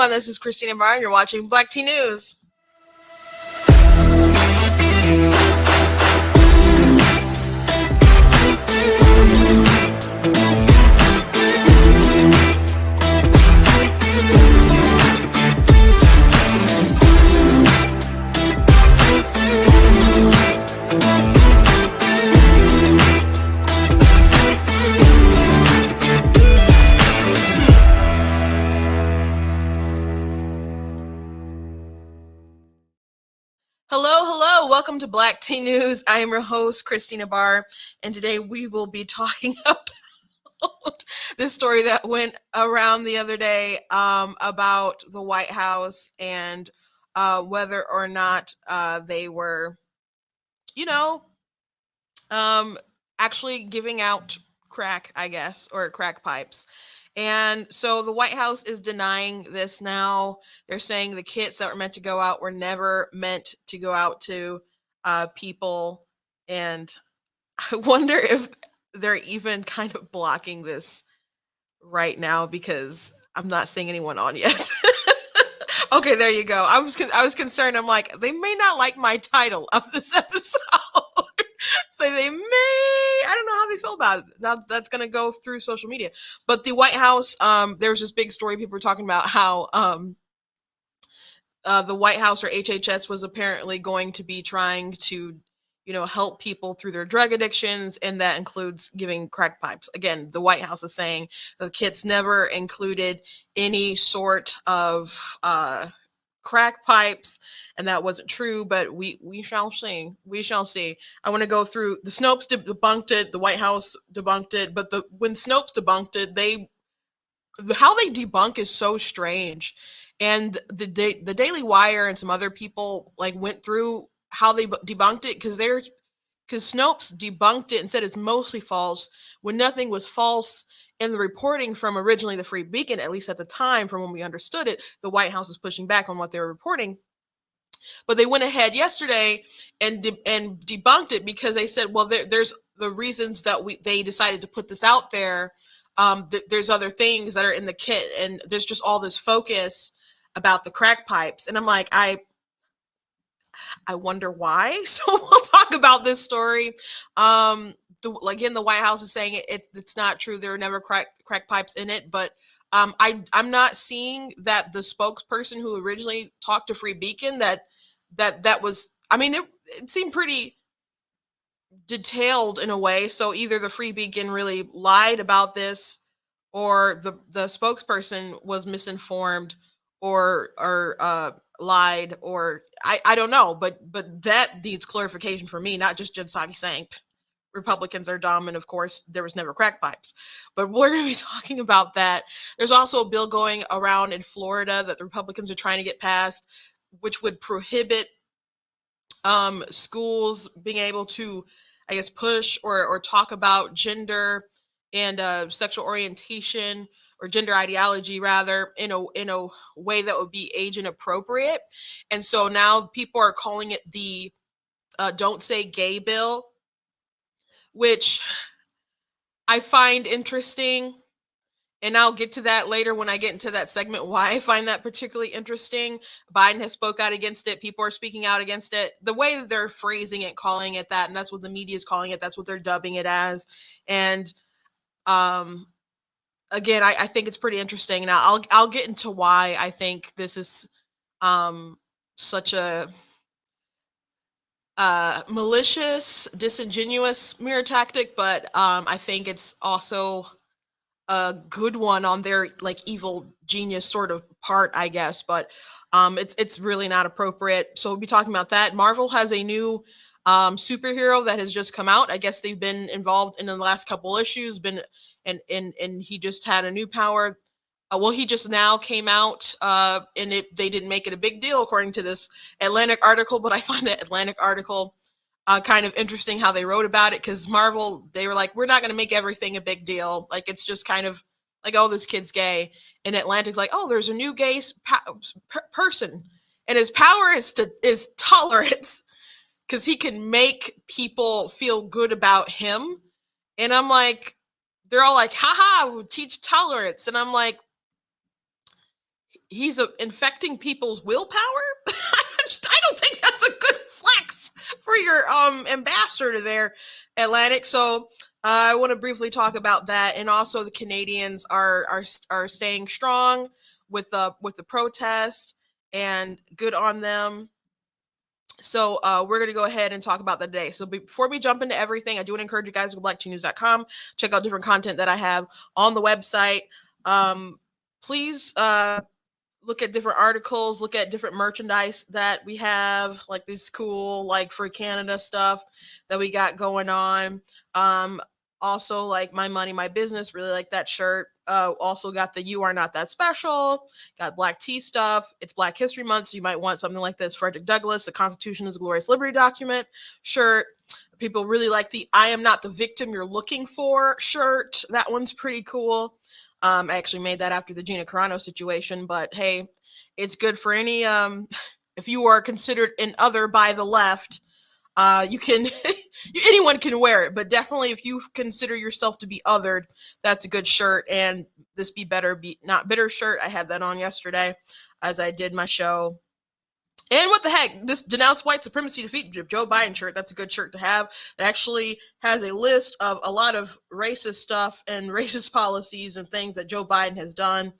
everyone. This is Christina Barr, and you're watching Black Tea News. Hello. Welcome to Black Tea News. I am your host, Christina Barr, and today we will be talking about this story that went around the other day about the White House and whether or not they were, actually giving out crack, I guess, or crack pipes. And so the White House is denying this now. They're saying the kits that were meant to go out were never meant to go out to people. And I wonder if they're even kind of blocking this right now because I'm not seeing anyone on yet. Okay, there you go. I was concerned. I'm like, they may not like my title of this episode. So they may, I don't know how they feel about it. That's going to go through social media. But the White House, there was this big story. People were talking about how the White House, or HHS, was apparently going to be trying to, help people through their drug addictions. And that includes giving crack pipes. Again, the White House is saying the kits never included any sort of crack pipes, and that wasn't true, but we shall see. I want to go through the Snopes debunked it, the White House debunked it, but when Snopes debunked it, how they debunk is so strange. And the Daily Wire and some other people went through how they debunked it, because Snopes debunked it and said it's mostly false when nothing was false in the reporting from originally the Free Beacon. At least at the time, from when we understood it, the White House was pushing back on what they were reporting. But they went ahead yesterday and debunked it, because they said, well, there's the reasons that they decided to put this out there. There's other things that are in the kit, and there's just all this focus about the crack pipes. And I'm like, I wonder why. So we'll talk about this story. Again, the White House is saying it's not true. There were never crack pipes in it, but I'm not seeing that the spokesperson who originally talked to Free Beacon that was, I mean, it seemed pretty detailed in a way. So either the Free Beacon really lied about this, or the spokesperson was misinformed, or lied, or I don't know, but that needs clarification for me, not just Jen Psaki saying Republicans are dumb, and of course there was never crack pipes. But we're going to be talking about that. There's also a bill going around in Florida that the Republicans are trying to get passed, which would prohibit schools being able to, I guess, push or talk about gender and sexual orientation, or gender ideology rather, in a way that would be age inappropriate. And so now people are calling it the Don't Say Gay bill, which I find interesting. And I'll get to that later when I get into that segment, why I find that particularly interesting. Biden has spoke out against it. People are speaking out against it. The way that they're phrasing it, calling it that, and that's what the media is calling it. That's what they're dubbing it as. And again, I think it's pretty interesting. Now I'll get into why I think this is such a malicious, disingenuous smear tactic, but I think it's also a good one on their evil genius sort of part, I guess. But it's really not appropriate. So we'll be talking about that. Marvel has a new superhero that has just come out. I guess they've been involved in the last couple issues, and he just had a new power. Well, he just now came out, and they didn't make it a big deal according to this Atlantic article, but I find that Atlantic article kind of interesting how they wrote about it, because Marvel, they were like, we're not going to make everything a big deal. It's just kind of like, oh, this kid's gay. And Atlantic's like, oh, there's a new gay person, and his power is tolerance, because he can make people feel good about him. And I'm like, they're all like, haha, we'll teach tolerance. And I'm like, he's infecting people's willpower. I don't think that's a good flex for your ambassador there, Atlantic. So I want to briefly talk about that, and also the Canadians are staying strong with the protest, and good on them. So we're going to go ahead and talk about that today. So before we jump into everything, I do want to encourage you guys to go to blacktnews.com, check out different content that I have on the website. Please look at different articles, look at different merchandise that we have, like this cool, like for Canada stuff that we got going on. Also, like My Money, My Business, really like that shirt. Also got the You Are Not That Special, got black tea stuff. It's Black History Month, so you might want something like this. Frederick Douglass, The Constitution is a Glorious Liberty Document shirt. People really like the I Am Not the Victim You're Looking For shirt. That one's pretty cool. I actually made that after the Gina Carano situation, but hey, it's good for any if you are considered an other by the left, you can anyone can wear it, but definitely if you consider yourself to be othered, that's a good shirt. And this Be Better Be Not Bitter shirt, I had that on yesterday as I did my show. And what the heck, this Denounce White Supremacy, Defeat Joe Biden shirt, that's a good shirt to have. It actually has a list of a lot of racist stuff and racist policies and things that Joe Biden has done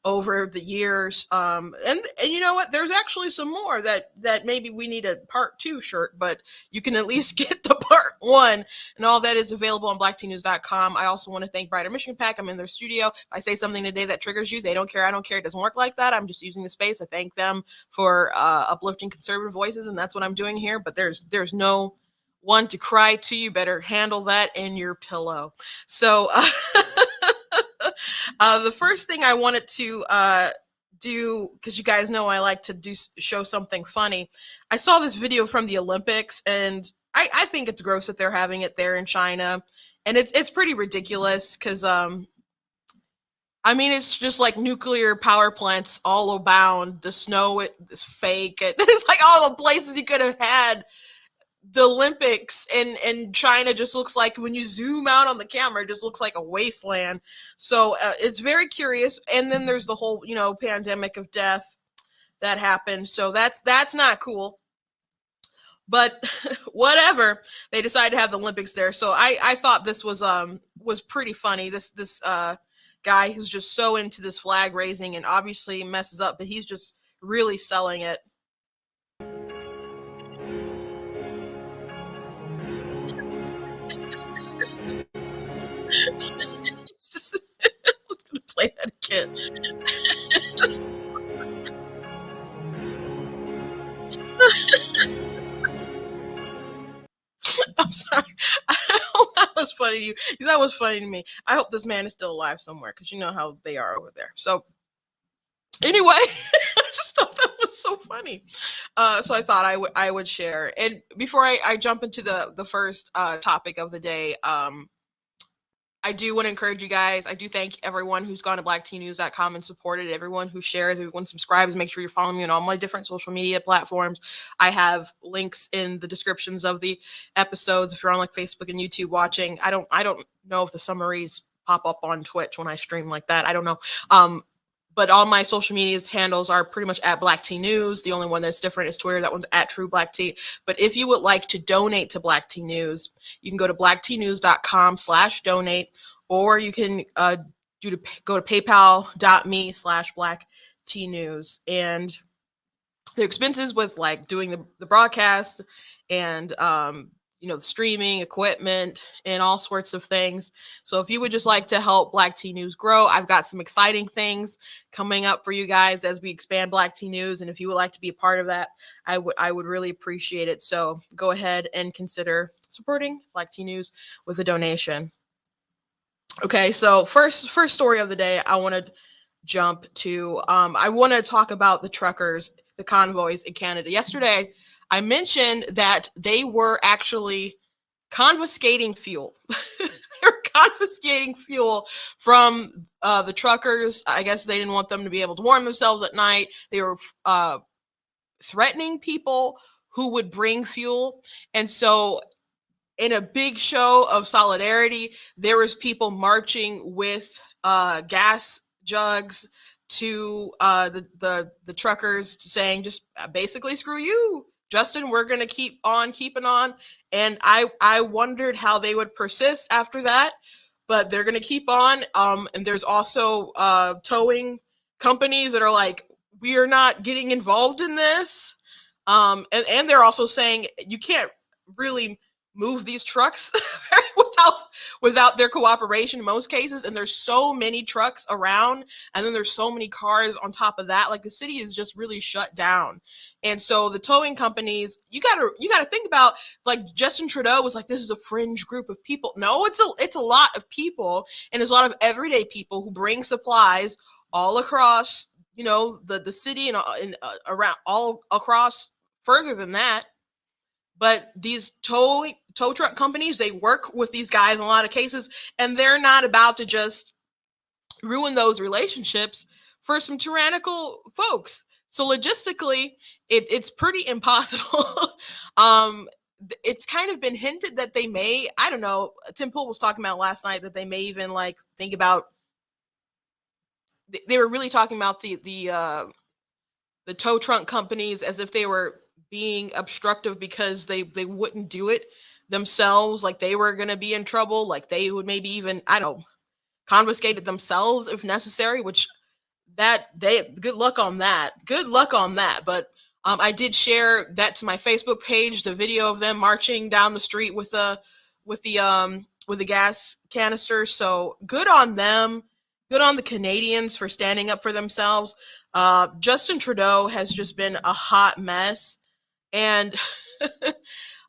over the years. And you know what? There's actually some more that maybe we need a part 2 shirt, but you can at least get the part 1, and all that is available on blacktnews.com. I also want to thank Brighter Mission Pack. I'm in their studio. If I say something today that triggers you, they don't care. I don't care. It doesn't work like that. I'm just using the space. I thank them for uplifting conservative voices, and that's what I'm doing here. But there's no one to cry to. You better handle that in your pillow. So the first thing I wanted to do, because you guys know I like to show something funny. I saw this video from the Olympics, and I think it's gross that they're having it there in China, and it's pretty ridiculous because I mean, it's just like nuclear power plants all abound. The snow is fake. It's like all the places you could have had the Olympics, and China just looks like, when you zoom out on the camera, it just looks like a wasteland. So it's very curious. And then there's the whole, pandemic of death that happened. So that's not cool. But whatever, they decided to have the Olympics there. So I thought this was pretty funny. This guy who's just so into this flag raising and obviously messes up, but he's just really selling it. It's just let's gonna play that again. I'm sorry. I hope that was funny to you. That was funny to me. I hope this man is still alive somewhere, because you know how they are over there. So anyway, I just thought that was so funny. So I thought I would share. And before I jump into the first topic of the day, I do want to encourage you guys. I do thank everyone who's gone to blacktnews.com and supported, everyone who shares, everyone subscribes. Make sure you're following me on all my different social media platforms. I have links in the descriptions of the episodes if you're on like Facebook and YouTube watching. I don't know if the summaries pop up on Twitch when I stream like that. I don't know. But all my social media handles are pretty much at Black Tea News. The only one that's different is Twitter. That one's at True Black Tea. But if you would like to donate to Black Tea News, you can go to blacktnews.com/donate, or you can go to paypal.me/Black Tea News. And the expenses with like doing the broadcast and the streaming equipment and all sorts of things. So if you would just like to help Black Tea News grow, I've got some exciting things coming up for you guys as we expand Black Tea News. And if you would like to be a part of that, I would really appreciate it. So go ahead and consider supporting Black Tea News with a donation. Okay, so first story of the day, I want to jump to. I want to talk about the truckers, the convoys in Canada. Yesterday, I mentioned that they were actually confiscating fuel. They're confiscating fuel from the truckers. I guess they didn't want them to be able to warm themselves at night. They were threatening people who would bring fuel. And so in a big show of solidarity, there was people marching with gas jugs, to the truckers saying just basically screw you, Justin, we're gonna keep on keeping on. And I wondered how they would persist after that, but they're gonna keep on. And there's also towing companies that are like, we are not getting involved in this. And they're also saying you can't really move these trucks without their cooperation in most cases. And there's so many trucks around, and then there's so many cars on top of that. Like, the city is just really shut down. And so the towing companies, you gotta think about, like, Justin Trudeau was like, this is a fringe group of people. No, it's a lot of people, and there's a lot of everyday people who bring supplies all across, the city, and around, all across further than that. But these tow truck companies, they work with these guys in a lot of cases, and they're not about to just ruin those relationships for some tyrannical folks. So logistically, it's pretty impossible. It's kind of been hinted that they may, I don't know, Tim Pool was talking about last night that they may even like think about, they were really talking about the tow truck companies as if they were being obstructive because they wouldn't do it themselves, like they were going to be in trouble, like they would maybe even, I don't know, confiscate it themselves if necessary, which good luck on that. But I did share that to my Facebook page, the video of them marching down the street with the gas canisters. So good on them. Good on the Canadians for standing up for themselves. Justin Trudeau has just been a hot mess. And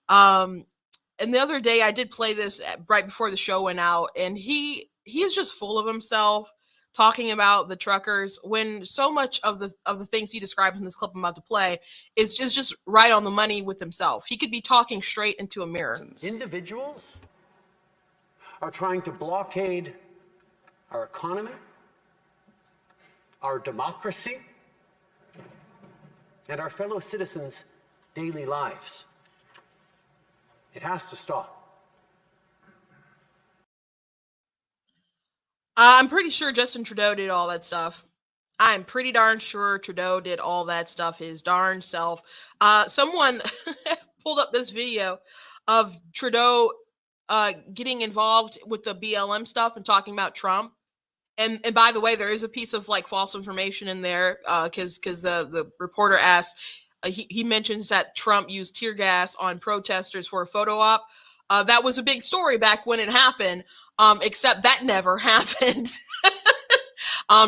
and the other day I did play this right before the show went out, and he is just full of himself, talking about the truckers, when so much of the things he describes in this clip I'm about to play is just right on the money with himself. He could be talking straight into a mirror. Individuals are trying to blockade our economy, our democracy, and our fellow citizens' daily lives. It has to stop. I'm pretty sure Justin Trudeau did all that stuff. I'm pretty darn sure Trudeau did all that stuff his darn self. Someone pulled up this video of Trudeau getting involved with the BLM stuff and talking about Trump. And by the way, there is a piece of like false information in there, because the reporter asked, he mentions that Trump used tear gas on protesters for a photo op. That was a big story back when it happened, except that never happened.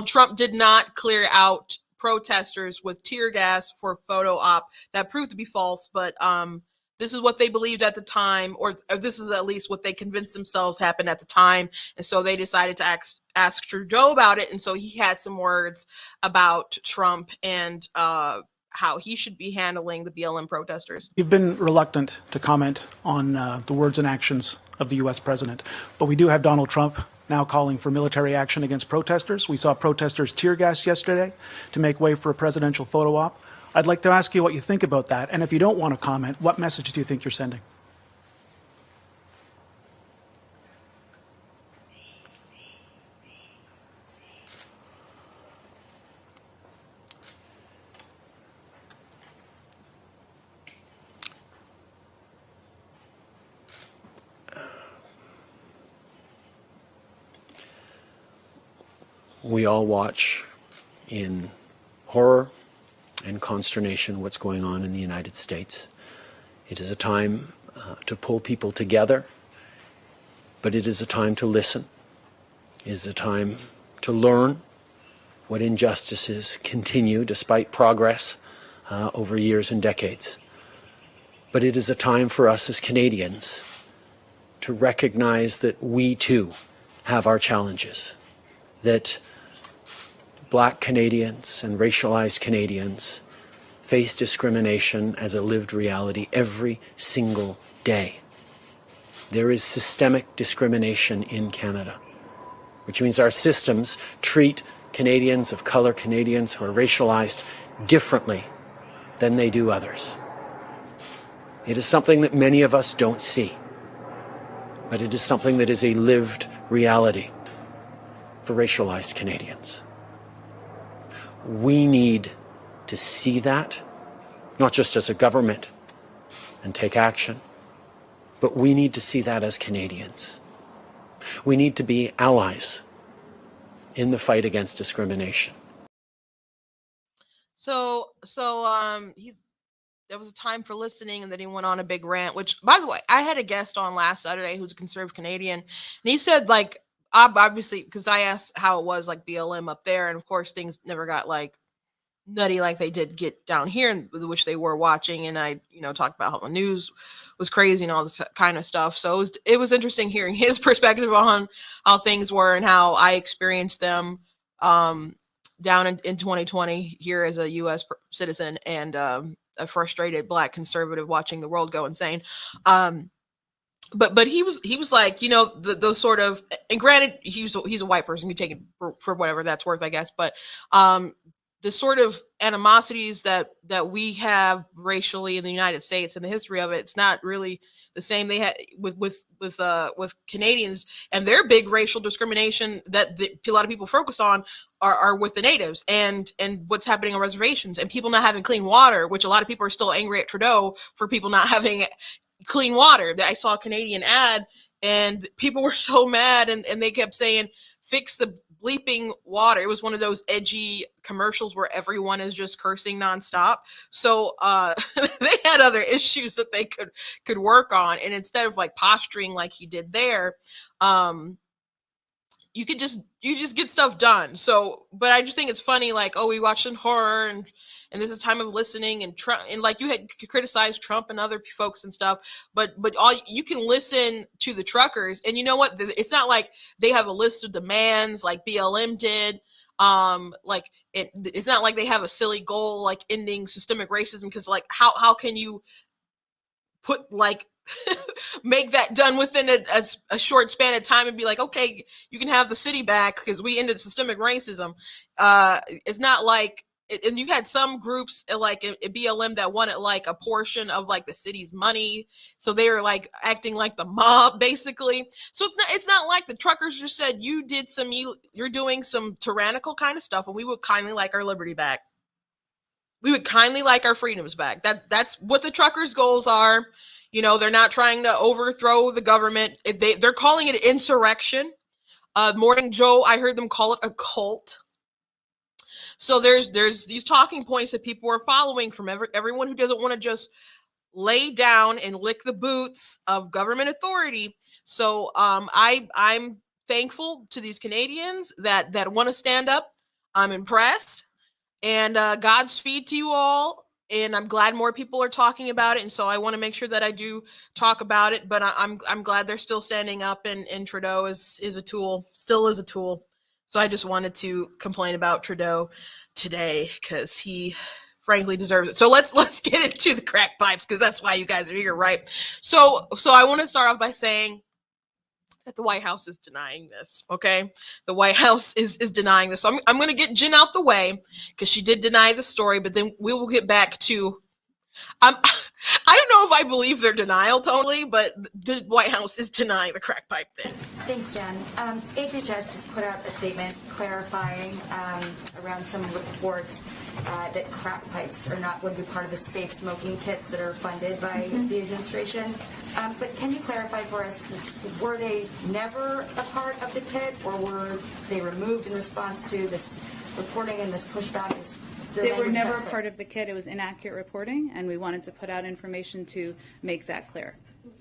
Trump did not clear out protesters with tear gas for a photo op. That proved to be false, but this is what they believed at the time, or this is at least what they convinced themselves happened at the time. And so they decided to ask Trudeau about it. And so he had some words about Trump and how he should be handling the BLM protesters. You've been reluctant to comment on the words and actions of the U.S. president, but we do have Donald Trump now calling for military action against protesters. We saw protesters tear gas yesterday to make way for a presidential photo op. I'd like to ask you what you think about that, and if you don't want to comment, what message do you think you're sending? We all watch in horror and consternation what's going on in the United States. It is a time to pull people together, but it is a time to listen. It is a time to learn what injustices continue despite progress over years and decades. But it is a time for us as Canadians to recognize that we too have our challenges, that Black Canadians and racialized Canadians face discrimination as a lived reality every single day. There is systemic discrimination in Canada, which means our systems treat Canadians of color, Canadians who are racialized, differently than they do others. It is something that many of us don't see, but it is something that is a lived reality for racialized Canadians. We need to see that, not just as a government and take action, but we need to see that as Canadians. We need to be allies in the fight against discrimination. So there was a time for listening, and then he went on a big rant, which, by the way, I had a guest on last Saturday who's a conservative Canadian, and he said, like, obviously, because I asked how it was like BLM up there, and of course things never got like nutty like they did get down here, and which they were watching, and I talked about how the news was crazy and all this kind of stuff. So it was interesting hearing his perspective on how things were and how I experienced them down in 2020 here as a U.S. citizen and a frustrated Black conservative watching the world go insane. But he was like, those sort of, and granted, he's a white person, you take it for whatever that's worth, I guess, but the sort of animosities that we have racially in the United States and the history of it, it's not really the same they had with Canadians, and their big racial discrimination that a lot of people focus on are with the natives and what's happening on reservations and people not having clean water, which a lot of people are still angry at Trudeau for people not having clean water. I saw a Canadian ad and people were so mad and they kept saying, fix the bleeping water. It was one of those edgy commercials where everyone is just cursing nonstop. So they had other issues that they could work on. And instead of like posturing like he did there, you just get stuff done. So, but I just think it's funny, like, oh, we watched in horror and this is time of listening and Trump, and like you had criticized Trump and other folks and stuff, but all you can listen to the truckers, and you know what? It's not like they have a list of demands like BLM did. Like it's not like they have a silly goal like ending systemic racism, because like how can you put like make that done within a short span of time and be like, okay, you can have the city back because we ended systemic racism. It's not like, and you had some groups like BLM that wanted like a portion of like the city's money, so they were like acting like the mob basically. So it's not like the truckers just said you're doing some tyrannical kind of stuff and we would kindly like our liberty back. We would kindly like our freedoms back. That's what the truckers' goals are. They're not trying to overthrow the government. They're calling it insurrection. Morning Joe, I heard them call it a cult. So there's these talking points that people are following from everyone who doesn't want to just lay down and lick the boots of government authority. So I'm thankful to these Canadians that want to stand up. I'm impressed, and Godspeed to you all. And I'm glad more people are talking about it. And so I want to make sure that I do talk about it. But I'm glad they're still standing up, and Trudeau is a tool, still is a tool. So I just wanted to complain about Trudeau today because he frankly deserves it. So let's get into the crack pipes, because that's why you guys are here, right? So I want to start off by saying that the White House is denying this, okay? The White House is denying this. So I'm going to get Jen out the way because she did deny the story, but then we will get back to, I don't know if I believe their denial totally, but the White House is denying the crack pipe thing. Thanks, Jen. HHS just put out a statement clarifying around some reports that crack pipes would be part of the safe smoking kits that are funded by the administration. But can you clarify for us, were they never a part of the kit, or were they removed in response to this reporting and this pushback? They were never a part of the kit. It was inaccurate reporting, and we wanted to put out information to make that clear.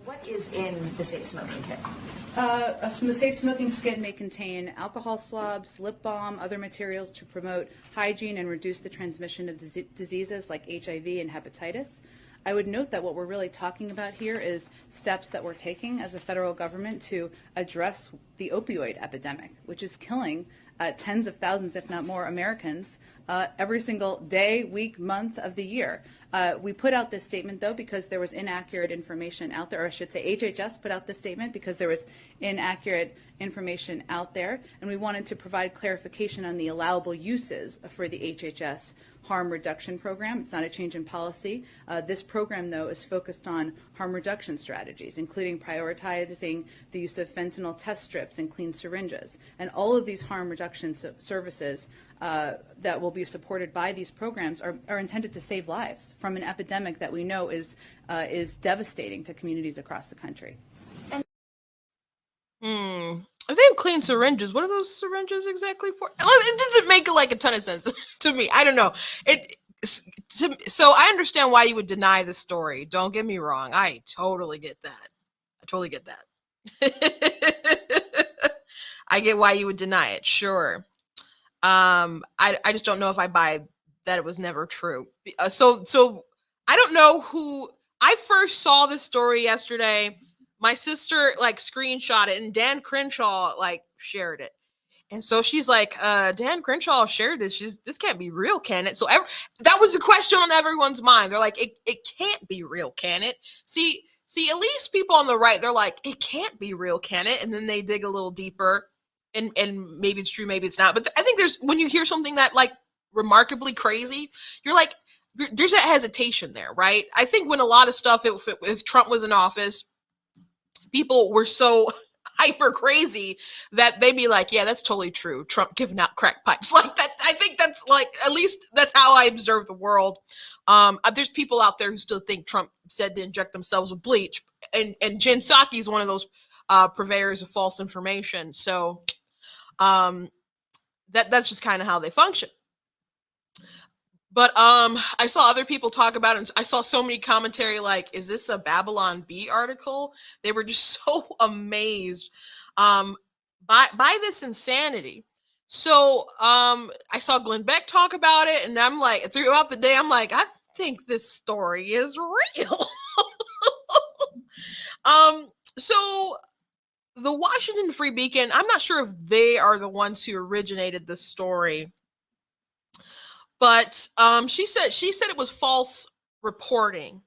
What is in the safe smoking kit? A safe smoking kit may contain alcohol swabs, lip balm, other materials to promote hygiene and reduce the transmission of diseases like HIV and hepatitis. I would note that what we're really talking about here is steps that we're taking as a federal government to address the opioid epidemic, which is killing tens of thousands, if not more, Americans every single day, week, month of the year. We put out this statement, though, because there was inaccurate information out there, or I should say HHS put out this statement because there was inaccurate information out there, and we wanted to provide clarification on the allowable uses for the HHS harm reduction program. It's not a change in policy. This program, though, is focused on harm reduction strategies, including prioritizing the use of fentanyl test strips and clean syringes. And all of these harm reduction services that will be supported by these programs are intended to save lives from an epidemic that we know is devastating to communities across the country. I think clean syringes. What are those syringes exactly for? It doesn't make like a ton of sense to me. I don't know. So I understand why you would deny the story. Don't get me wrong. I totally get that. I totally get that. I get why you would deny it. Sure. I just don't know if I buy that it was never true. So I don't know who. I first saw this story yesterday. My sister like screenshot it, and Dan Crenshaw like shared it. And so she's like, Dan Crenshaw shared this. This can't be real, can it? So that was the question on everyone's mind. They're like, it can't be real, can it? See, at least people on the right, they're like, it can't be real, can it? And then they dig a little deeper, and maybe it's true, maybe it's not. But I think when you hear something that like remarkably crazy, you're like, there's a hesitation there, right? I think when a lot of stuff, if Trump was in office, people were so hyper crazy that they'd be like, yeah, that's totally true. Trump giving out crack pipes like that. I think that's like, at least that's how I observe the world. There's people out there who still think Trump said to inject themselves with bleach. And Jen Psaki is one of those purveyors of false information. So that's just kind of how they function. But I saw other people talk about it, and I saw so many commentary like, is this a Babylon Bee article? They were just so amazed by this insanity. So I saw Glenn Beck talk about it, and I'm like, throughout the day, I'm like, I think this story is real. So the Washington Free Beacon, I'm not sure if they are the ones who originated this story. But she said it was false reporting.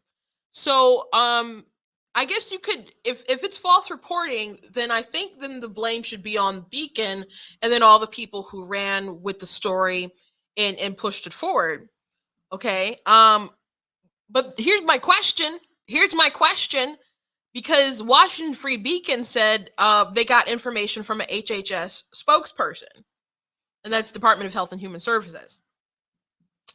So I guess you could, if it's false reporting, then I think then the blame should be on Beacon and then all the people who ran with the story and pushed it forward. Okay. But here's my question. Because Washington Free Beacon said they got information from an HHS spokesperson, and that's Department of Health and Human Services.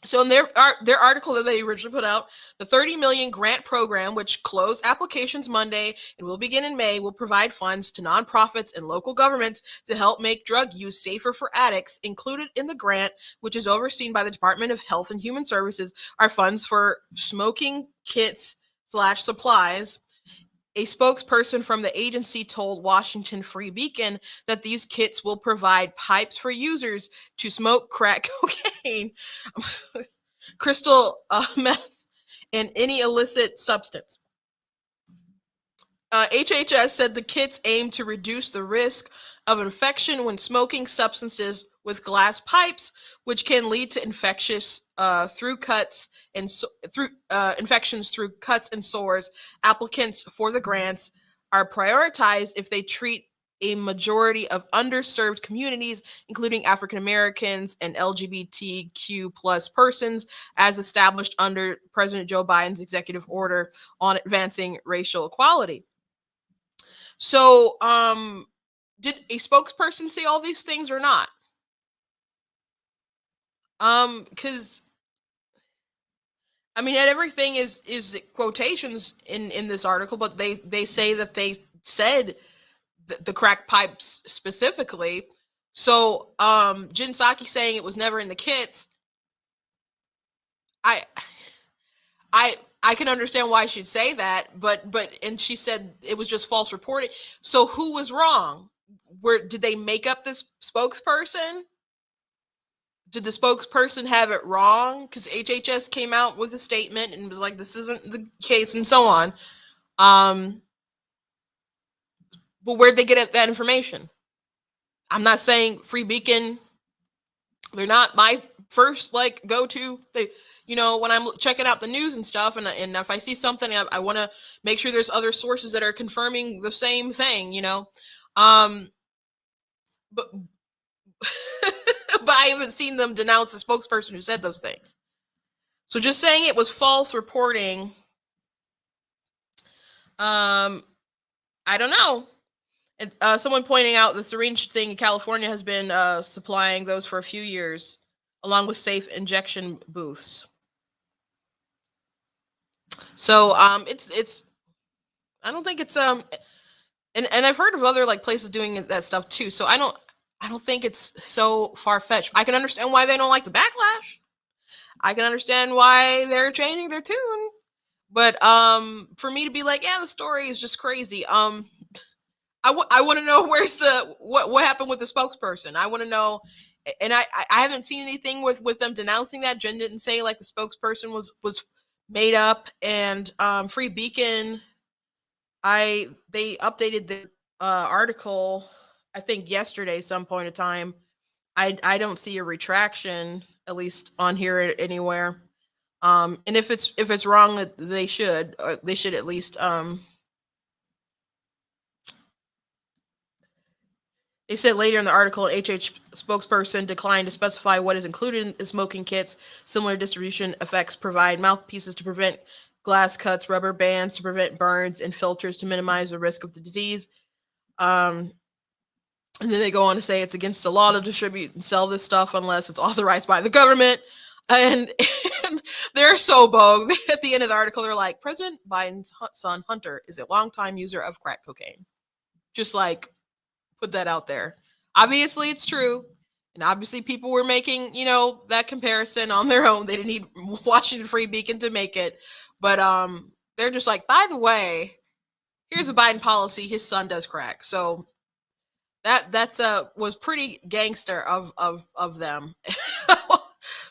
So in their article that they originally put out, the 30 million grant program, which closed applications Monday and will begin in May, will provide funds to nonprofits and local governments to help make drug use safer for addicts. Included in the grant, which is overseen by the Department of Health and Human Services, are funds for smoking kits / supplies. A spokesperson from the agency told Washington Free Beacon that these kits will provide pipes for users to smoke crack cocaine, crystal meth, and any illicit substance. HHS said the kits aim to reduce the risk of infection when smoking substances with glass pipes, which can lead to infections through cuts and sores. Applicants for the grants are prioritized if they treat a majority of underserved communities, including African Americans and LGBTQ plus persons, as established under President Joe Biden's executive order on advancing racial equality. So, did a spokesperson say all these things or not? Because I mean, everything is quotations in this article, but they say that they said the crack pipes specifically. So, Jen Psaki saying it was never in the kits. I can understand why she'd say that, but and she said it was just false reporting. So who was wrong? Did they make up this spokesperson? Did the spokesperson have it wrong? Because HHS came out with a statement and was like, this isn't the case and so on. But where'd they get that information? I'm not saying Free Beacon, they're not my first like go-to. They, when I'm checking out the news and stuff, and if I see something, I want to make sure there's other sources that are confirming the same thing, but but I haven't seen them denounce the spokesperson who said those things. So just saying it was false reporting, I don't know. And someone pointing out the syringe thing in California has been supplying those for a few years, along with safe injection booths. So it's I don't think it's and I've heard of other like places doing that stuff too. So I don't think it's so far fetched. I can understand why they don't like the backlash. I can understand why they're changing their tune. But for me to be like, yeah, the story is just crazy. I want to know where's the what happened with the spokesperson. I want to know, and I haven't seen anything with them denouncing that. Jen didn't say like the spokesperson was made up, and Free Beacon, they updated the article, I think yesterday, some point in time. I don't see a retraction, at least on here anywhere. And if it's wrong, they should at least they said later in the article, an HH spokesperson declined to specify what is included in smoking kits. Similar distribution effects provide mouthpieces to prevent glass cuts, rubber bands to prevent burns, and filters to minimize the risk of the disease. And then they go on to say it's against the law to distribute and sell this stuff unless it's authorized by the government. And they're so bogue. At the end of the article, they're like, President Biden's son, Hunter, is a longtime user of crack cocaine. Just like, put that out there. Obviously, it's true. And obviously, people were making, that comparison on their own. They didn't need Washington Free Beacon to make it. But they're just like, by the way, here's a Biden policy. His son does crack. So that's was pretty gangster of them.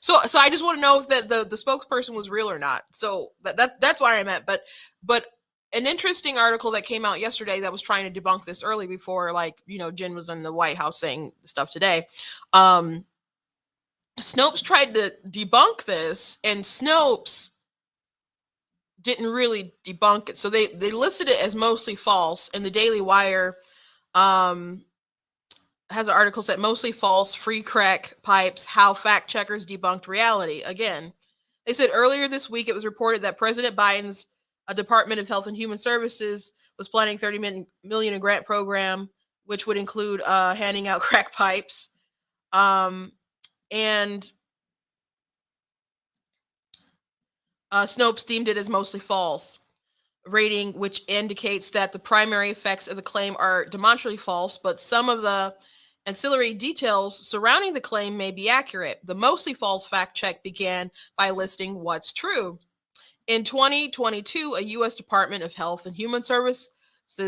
So I just want to know if the spokesperson was real or not. So that's why I'm at. But an interesting article that came out yesterday that was trying to debunk this early before, Jen was in the White House saying stuff today. Snopes tried to debunk this, and Snopes didn't really debunk it. So they listed it as mostly false, and the Daily Wire has an article that mostly false, free crack pipes, how fact checkers debunked reality. Again, they said earlier this week it was reported that President Biden's Department of Health and Human Services was planning $30 million in grant program, which would include handing out crack pipes. And Snopes deemed it as mostly false rating, which indicates that the primary effects of the claim are demonstrably false, but some of the ancillary details surrounding the claim may be accurate. The mostly false fact check began by listing what's true. In 2022, a U.S. Department of Health and Human Services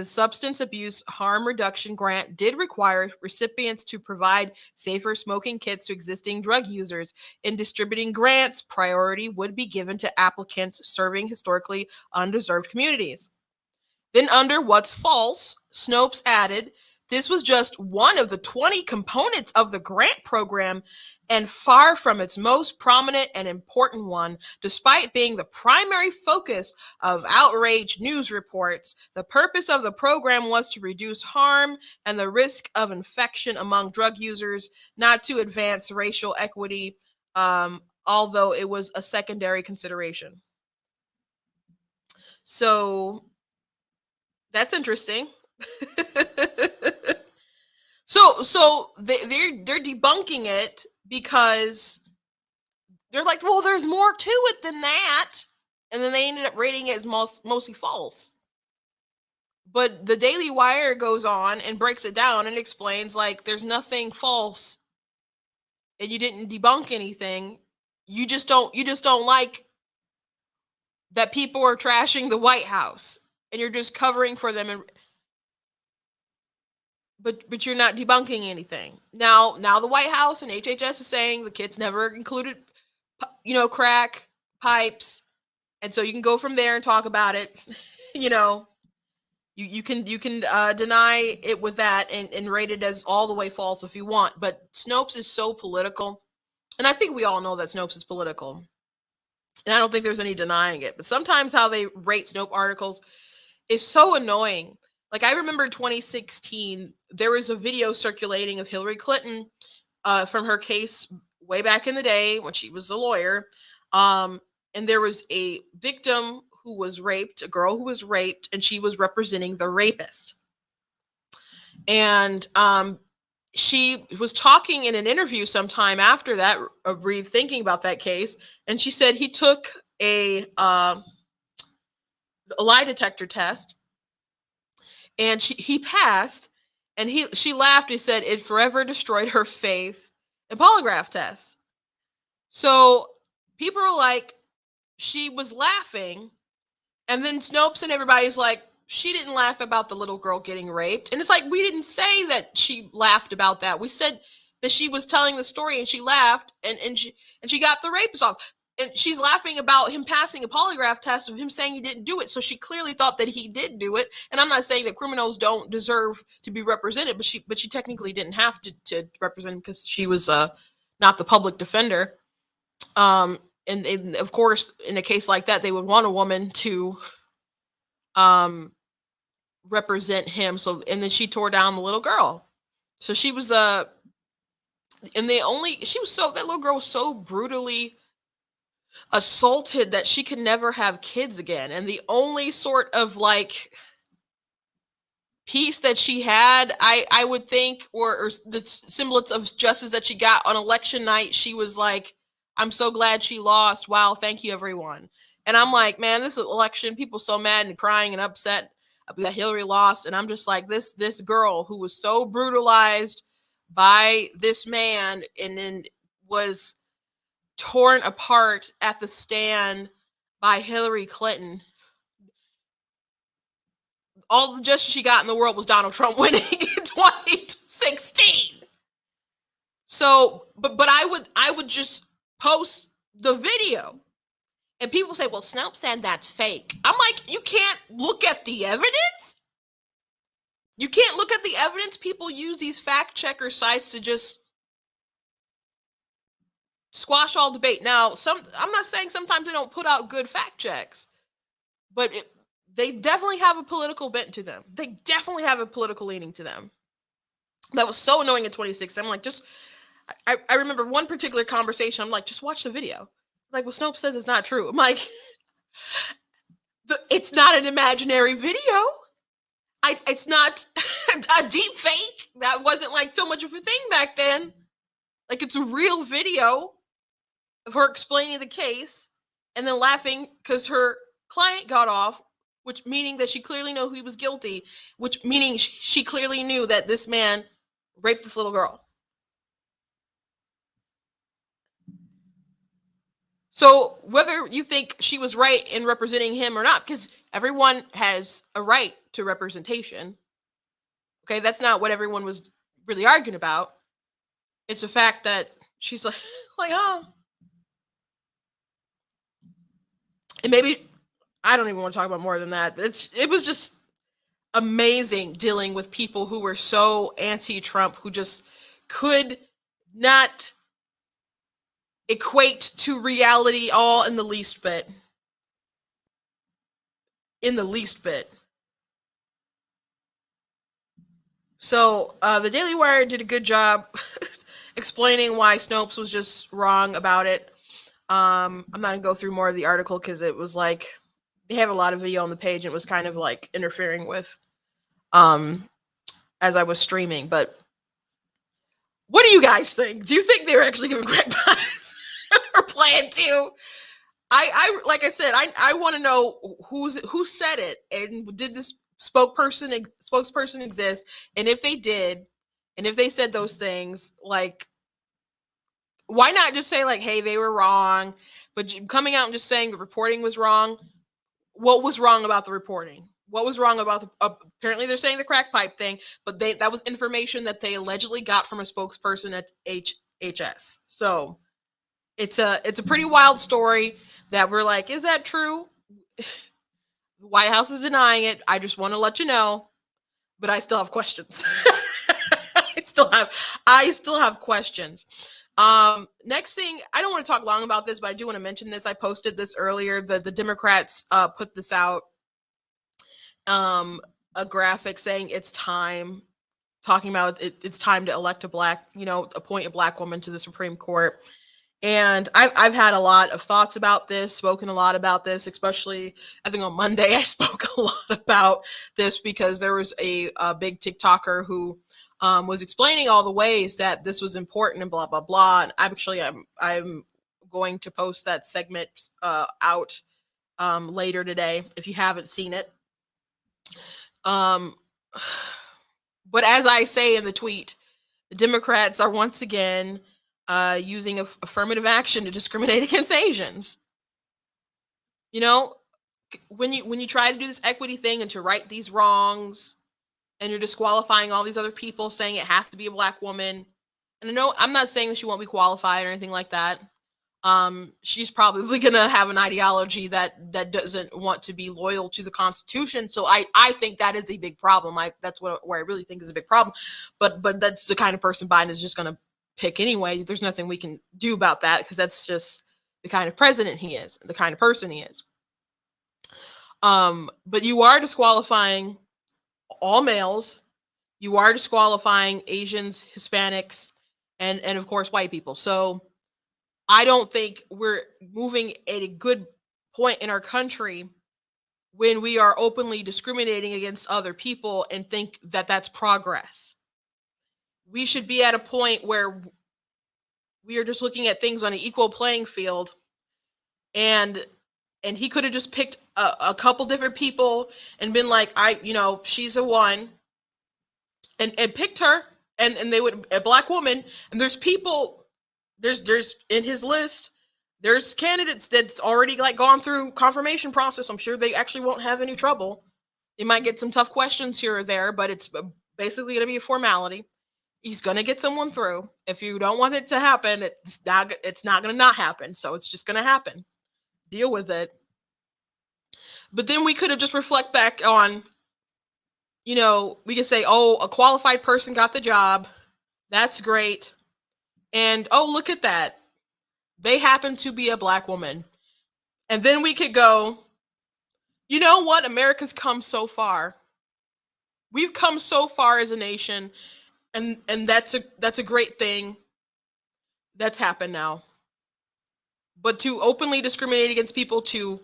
Substance Abuse Harm Reduction Grant did require recipients to provide safer smoking kits to existing drug users. In distributing grants, priority would be given to applicants serving historically undeserved communities. Then under what's false, Snopes added, this was just one of the 20 components of the grant program and far from its most prominent and important one. Despite being the primary focus of outraged news reports, the purpose of the program was to reduce harm and the risk of infection among drug users, not to advance racial equity, although it was a secondary consideration. So that's interesting. So they're debunking it because they're like, well, there's more to it than that, and then they ended up rating it as mostly false. But the Daily Wire goes on and breaks it down and explains like there's nothing false, and you didn't debunk anything. You just don't like that people are trashing the White House, and you're just covering for them and. But you're not debunking anything. Now the White House and HHS is saying the kits never included, crack pipes, and so you can go from there and talk about it. You can deny it with that and rate it as all the way false if you want. But Snopes is so political, and I think we all know that Snopes is political, and I don't think there's any denying it. But sometimes how they rate Snopes articles is so annoying. Like I remember 2016, there was a video circulating of Hillary Clinton from her case way back in the day when she was a lawyer, and there was a victim who was raped, a girl who was raped, and she was representing the rapist. And she was talking in an interview sometime after that, rethinking about that case, and she said he took a lie detector test, and he passed, and she laughed and said it forever destroyed her faith in polygraph tests. So people are like, she was laughing, and then Snopes and everybody's like, she didn't laugh about the little girl getting raped. And it's like, we didn't say that she laughed about that. We said that she was telling the story and she laughed, and she got the rapist off. And she's laughing about him passing a polygraph test of him saying he didn't do it. So she clearly thought that he did do it. And I'm not saying that criminals don't deserve to be represented, but she technically didn't have to represent him because she was not the public defender. And of course, in a case like that, they would want a woman to represent him. So, and then she tore down the little girl. So she was that little girl was so brutally assaulted that she could never have kids again. And the only sort of like peace that she had, I would think, or the semblance of justice that she got on election night, she was like, I'm so glad she lost. Wow, thank you, everyone. And I'm like, man, this election, people so mad and crying and upset that Hillary lost. And I'm just like, this girl who was so brutalized by this man and then was torn apart at the stand by Hillary Clinton. All the justice she got in the world was Donald Trump winning in 2016. So, but I would just post the video, and people say, well, Snopes said that's fake. I'm like, you can't look at the evidence. You can't look at the evidence. People use these fact checker sites to just squash all debate. Now, I'm not saying sometimes they don't put out good fact checks, but they definitely have a political bent to them. They definitely have a political leaning to them. That was so annoying in 2016. I'm like, I remember one particular conversation. I'm like, just watch the video. Like, well, Snopes says it's not true. I'm like, it's not an imaginary video. It's not a deep fake. That wasn't like so much of a thing back then. Like, it's a real video of her explaining the case and then laughing because her client got off, which meaning that she clearly knew he was guilty, which meaning she clearly knew that this man raped this little girl. So whether you think she was right in representing him or not, because everyone has a right to representation. Okay, that's not what everyone was really arguing about. It's the fact that she's like, oh. And maybe, I don't even want to talk about more than that, but it was just amazing dealing with people who were so anti-Trump, who just could not equate to reality all in the least bit. In the least bit. So the Daily Wire did a good job explaining why Snopes was just wrong about it. I'm not gonna go through more of the article because it was like they have a lot of video on the page and it was kind of like interfering with as I was streaming. But what do you guys think? Do you think they were actually giving crack pipes or plan to? I like I said, I want to know who said it, and did this spokesperson exist? And if they did, and if they said those things, like, why not just say like, hey, they were wrong? But coming out and just saying the reporting was wrong. What was wrong about the reporting? What was wrong about the? Apparently, they're saying the crack pipe thing, but that was information that they allegedly got from a spokesperson at HHS. So it's a pretty wild story that we're like, is that true? The White House is denying it. I just want to let you know, but I still have questions. I still have questions. Next thing, I don't want to talk long about this, but I do want to mention this. I posted this earlier. The Democrats put this out, a graphic saying it's time, talking about it's time to elect appoint a black woman to the Supreme Court. And I've had a lot of thoughts about this, spoken a lot about this, especially I think on Monday I spoke a lot about this because there was a big TikToker who was explaining all the ways that this was important and blah blah blah. And I'm going to post that segment out later today if you haven't seen it. Um, but as I say in the tweet, the Democrats are once again using affirmative action to discriminate against Asians. You know, when you try to do this equity thing and to right these wrongs, and you're disqualifying all these other people, saying it has to be a black woman. And I know I'm not saying that she won't be qualified or anything like that. She's probably gonna have an ideology that doesn't want to be loyal to the Constitution. So I think that is a big problem. That's where I really think is a big problem. But that's the kind of person Biden is just gonna pick anyway. There's nothing we can do about that because that's just the kind of president he is, the kind of person he is. But you are disqualifying all males. You are disqualifying Asians, Hispanics, and of course white people. So I don't think we're moving at a good point in our country when we are openly discriminating against other people and think that that's progress. We should be at a point where we are just looking at things on an equal playing field, and he could have just picked a couple different people and been like, she's a one, and picked her, and they would, a black woman, and there's people, there's in his list, there's candidates that's already like gone through confirmation process. I'm sure they actually won't have any trouble. They might get some tough questions here or there, but it's basically going to be a formality. He's going to get someone through. If you don't want it to happen, it's not going to not happen. So it's just going to happen. Deal with it. But then we could have just reflect back on, we could say, oh, a qualified person got the job. That's great. And, oh, look at that. They happen to be a black woman. And then we could go, you know what? America's come so far. We've come so far as a nation. And that's a great thing that's happened now. But to openly discriminate against people, to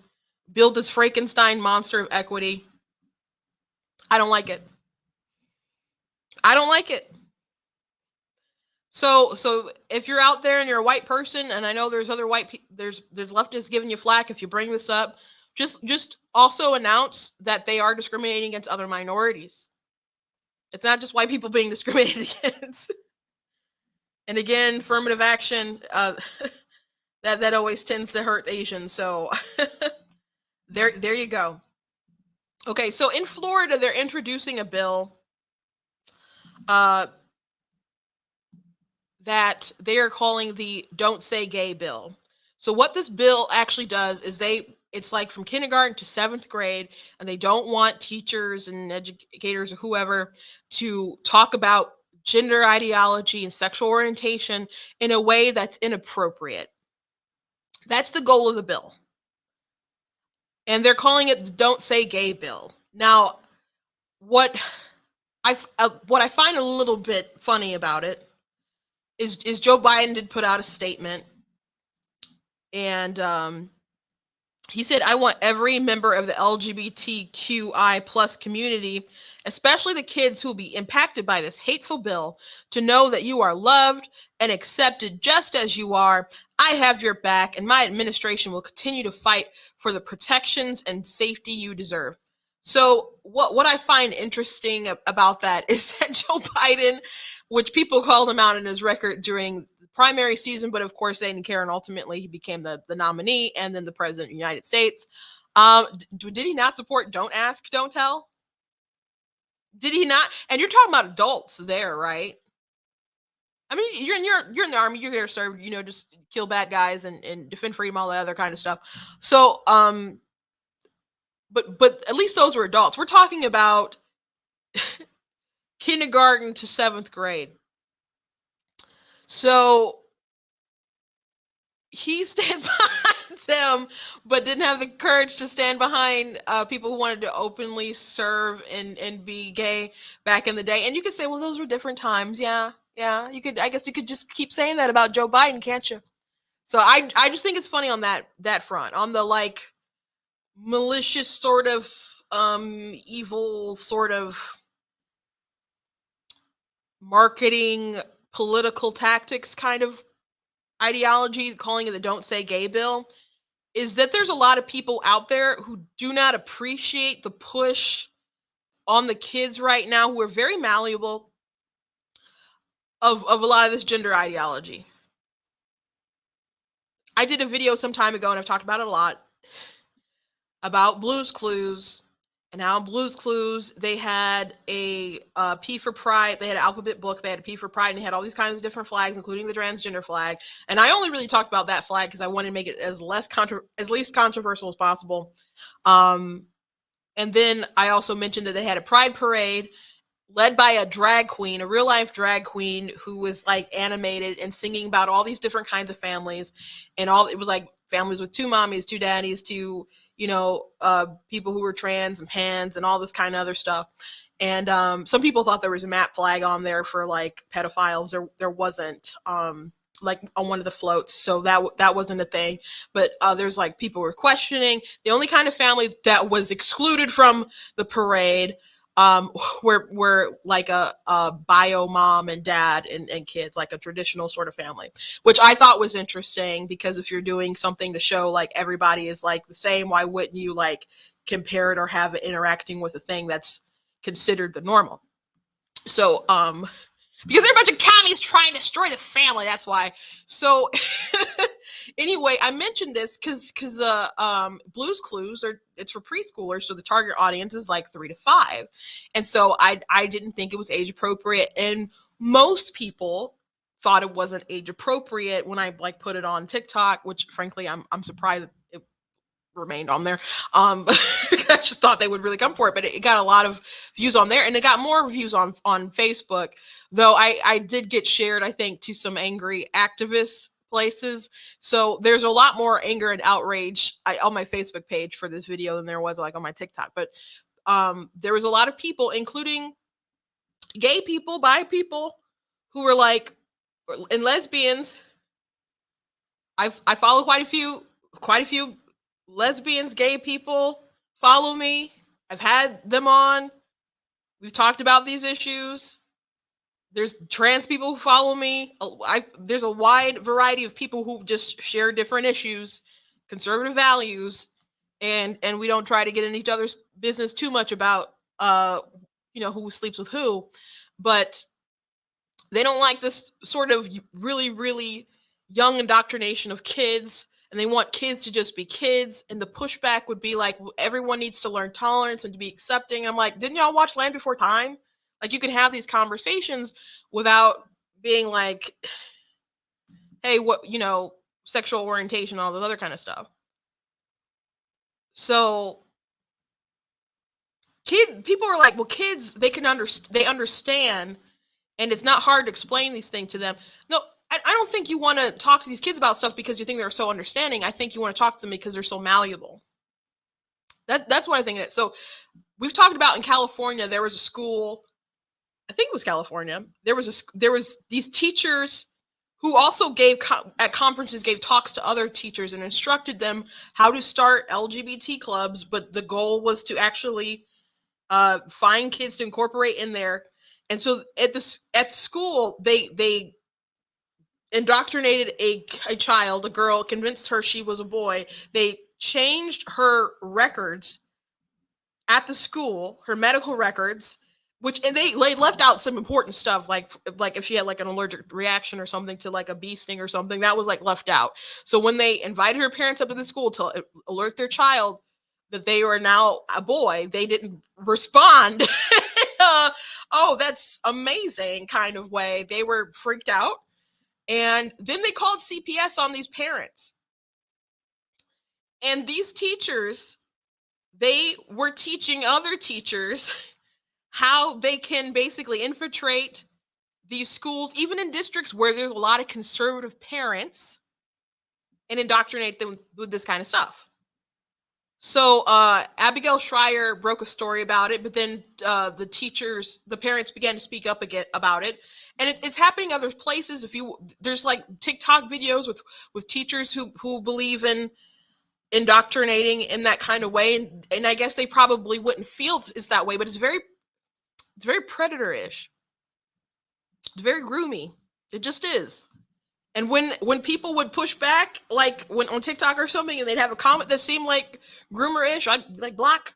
build this Frankenstein monster of equity, I don't like it. I don't like it. So if you're out there and you're a white person, and I know there's other there's leftists giving you flack if you bring this up, just also announce that they are discriminating against other minorities. It's not just white people being discriminated against. And again, affirmative action, that always tends to hurt Asians. So there you go. Okay, so in Florida, they're introducing a bill that they are calling the Don't Say Gay bill. So what this bill actually does is it's like from kindergarten to 7th grade, and they don't want teachers and educators or whoever to talk about gender ideology and sexual orientation in a way that's inappropriate. That's the goal of the bill. And they're calling it the Don't Say Gay bill. Now, what I find a little bit funny about it is Joe Biden did put out a statement, and he said, I want every member of the LGBTQI plus community, especially the kids who will be impacted by this hateful bill, to know that you are loved and accepted just as you are. I have your back, and my administration will continue to fight for the protections and safety you deserve. So what I find interesting about that is that Joe Biden, which people called him out in his record during the primary season, but of course they didn't care, and ultimately he became the nominee and then the president of the United States. Did he not support Don't Ask, Don't Tell? Did he not? And you're talking about adults there, right? I mean, you're in the army, you're there to serve, just kill bad guys and defend freedom, all that other kind of stuff. So, but at least those were adults. We're talking about kindergarten to 7th grade. So he stand behind them, but didn't have the courage to stand behind people who wanted to openly serve and be gay back in the day. And you could say, well, those were different times. Yeah. I guess you could just keep saying that about Joe Biden, can't you? So I just think it's funny on that front, on the like malicious sort of evil sort of marketing political tactics kind of ideology, calling it the Don't Say Gay bill, is that there's a lot of people out there who do not appreciate the push on the kids right now, who are very malleable of a lot of this gender ideology. I did a video some time ago, and I've talked about it a lot, about Blue's Clues, and how Blue's Clues, they had a P for Pride, they had an alphabet book, they had a P for Pride, and they had all these kinds of different flags, including the transgender flag. And I only really talked about that flag because I wanted to make it as least controversial as possible. And then I also mentioned that they had a pride parade led by a drag queen, a real life drag queen, who was like animated and singing about all these different kinds of families, and all it was like families with two mommies, two daddies, two, you know, people who were trans and pans and all this kind of other stuff. And some people thought there was a MAP flag on there for like pedophiles. There wasn't, like on one of the floats, so that wasn't a thing. But there's like people were questioning. The only kind of family that was excluded from the parade were like a bio mom and dad and kids, like a traditional sort of family, which I thought was interesting, because if you're doing something to show like everybody is like the same, why wouldn't you like compare it or have it interacting with a thing that's considered the normal? So because they're a bunch of commies trying to destroy the family, that's why. So anyway, I mentioned this because Blue's Clues it's for preschoolers, so the target audience is like 3 to 5, and so I didn't think it was age appropriate, and most people thought it wasn't age appropriate when I like put it on TikTok, which frankly I'm surprised it remained on there. I just thought they would really come for it, but it got a lot of views on there, and it got more views on Facebook. Though I did get shared, I think, to some angry activist places. So there's a lot more anger and outrage on my Facebook page for this video than there was like on my TikTok. But there was a lot of people, including gay people, bi people, who were like, and lesbians. I follow quite a few lesbians, gay people follow me. I've had them on. We've talked about these issues. There's trans people who follow me. There's a wide variety of people who just share different issues, conservative values, and we don't try to get in each other's business too much about who sleeps with who, but they don't like this sort of really, really young indoctrination of kids, and they want kids to just be kids. And the pushback would be like, well, everyone needs to learn tolerance and to be accepting. I'm like, didn't y'all watch Land Before Time? Like, you can have these conversations without being like, hey, what, sexual orientation, all this other kind of stuff. So people are like, well, kids, they understand, and it's not hard to explain these things to them. No, I don't think you want to talk to these kids about stuff because you think they're so understanding. I think you want to talk to them because they're so malleable. That's what I think it is. So we've talked about in California, there was a school, I think it was California. There was these teachers who also at conferences gave talks to other teachers and instructed them how to start LGBT clubs. But the goal was to actually find kids to incorporate in there. And so at school, they indoctrinated a child, a girl, convinced her she was a boy. They changed her records at the school, her medical records, and they left out some important stuff, like if she had like an allergic reaction or something to like a bee sting or something, that was like left out. So when they invited her parents up to the school to alert their child that they were now a boy, they didn't respond. Oh, that's amazing kind of way. They were freaked out. And then they called CPS on these parents. And these teachers, they were teaching other teachers how they can basically infiltrate these schools, even in districts where there's a lot of conservative parents, and indoctrinate them with this kind of stuff. So Abigail Schreier broke a story about it, but then the parents began to speak up again about it. and it's happening other places. There's like TikTok videos with teachers who believe in indoctrinating in that kind of way, and I guess they probably wouldn't feel it's that way, but it's very predator-ish. It's very groomy. It just is. And when people would push back, like when on TikTok or something, and they'd have a comment that seemed like groomer-ish, I'd be like, block.